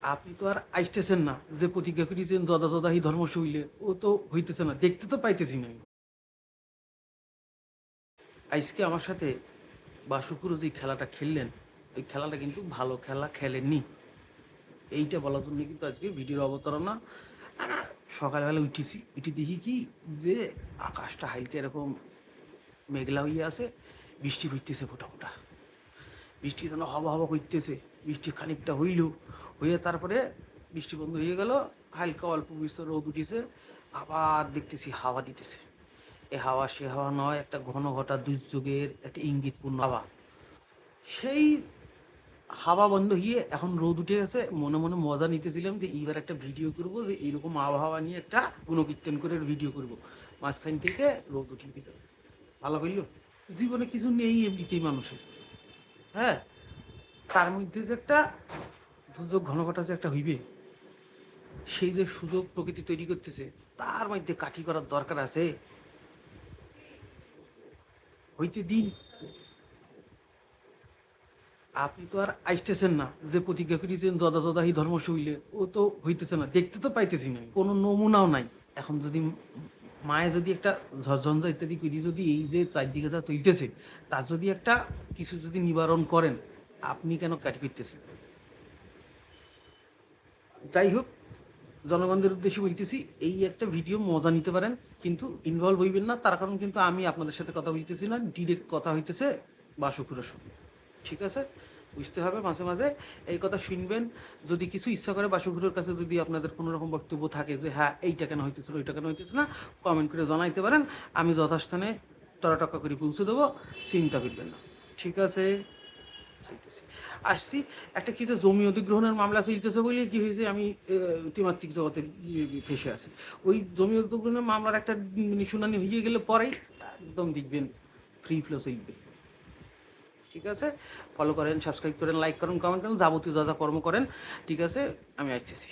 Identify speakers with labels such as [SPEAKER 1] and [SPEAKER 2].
[SPEAKER 1] আপনি তো আর আইসতেছেন না যে প্রতিজ্ঞা করিয়েছেন যদা যদা হি ধর্ম শৈলে ও তো হইতেছে না, দেখতে তো পাইতেছি না আমি। আজকে আমার সাথে বা শুক্র যে খেলাটা খেললেন, ওই খেলাটা কিন্তু ভালো খেলা খেলেননি। এইটা বলার জন্য কিন্তু আজকে ভিডিওর অবতারণা। আর সকালবেলা উঠে দেখি কি যে আকাশটা হালকা এরকম মেঘলা হইয়া আছে, বৃষ্টি হইতেছে ফোঁটা ফোঁটা, বৃষ্টি যেন হবা হবা করতেছে। বৃষ্টি খানিকটা হইল, হইয়ে তারপরে বৃষ্টি বন্ধ হয়ে গেল, হালকা অল্প বিস্তর রোদ উঠিছে, আবার দেখতেছি হাওয়া দিতেছে। এ হাওয়া সে হাওয়া নয়, একটা ঘন ঘটা দুর্যোগের একটা ইঙ্গিতপূর্ণ হাওয়া। সেই হাওয়া বন্ধ হয়ে এখন রোদ উঠে গেছে। মনে মনে মজা নিতেছিলাম যে এইবার একটা ভিডিও করব, যে এইরকম আবহাওয়া নিয়ে একটা গুণকীর্তন করে ভিডিও করব। মাঝখান থেকে রোদ উঠিয়ে দিল, ভালো করলো। জীবনে কিছু নেই এমনিতেই মানুষের, হ্যাঁ, তার মধ্যে যে একটা দুর্যোগ ঘনঘটা যে একটা হইবে, সেই যে সুযোগ প্রকৃতি তৈরি করতেছে, তার মধ্যে কাঠি করার দরকার আছে। হইতে দিন। আপনি তো আর আইসতেছেন না যে প্রতিজ্ঞা করিয়েছেন যদা যদা হি ধর্ম শৈলে ও তো হইতেছে না, দেখতে তো পাইতেছি না, কোনো নমুনাও নাই। এখন যদি মায়ে যদি একটা ঝঞ্ঝা ইত্যাদি করি, যদি এই যে চারদিকে যা চলতেছে তার যদি একটা কিছু যদি নিবারণ করেন, আপনি কেন কাটি করতেছেন? যাই হোক, জনগণদের উদ্দেশ্যে বলতেছি, এই একটা ভিডিও মজা নিতে পারেন, কিন্তু ইনভলভ হইবেন না। তার কারণ কিন্তু আমি আপনাদের সাথে কথা বলতেছি না, ডিরেক্ট কথা হইতেছে বাসুকুরের সঙ্গে। ঠিক আছে, বুঝতে হবে মাঝে মাঝে এই কথা শুনবেন। যদি কিছু ইচ্ছা করে বাসুকুরের কাছে যদি আপনাদের কোনো রকম বক্তব্য থাকে যে হ্যাঁ এইটা কেন হইতেছে ওইটা কেন হইতেছে না, কমেন্ট করে জানাইতে পারেন। আমি যথাস্থানে টরাটকা করে পৌঁছে দেবো, চিন্তা করবেন না। ঠিক আছে, চাইতেছি আসছি। একটা কিছু জমি অধিগ্রহণের মামলা চলতেছে বলে কি হয়েছে, আমি ত্রিমাত্রিক জগতে ফেসে আছি। ওই জমি অধিগ্রহণের মামলার একটা শুনানি হয়ে গেলে পরেই একদম দেখবেন ফ্রি ফ্লো চলবে। ঠিক আছে, ফলো করেন, সাবস্ক্রাইব করেন, লাইক করেন, কমেন্ট করেন, যাবতীয় যা যা কর্ম করেন। ঠিক আছে, আমি আসতেছি।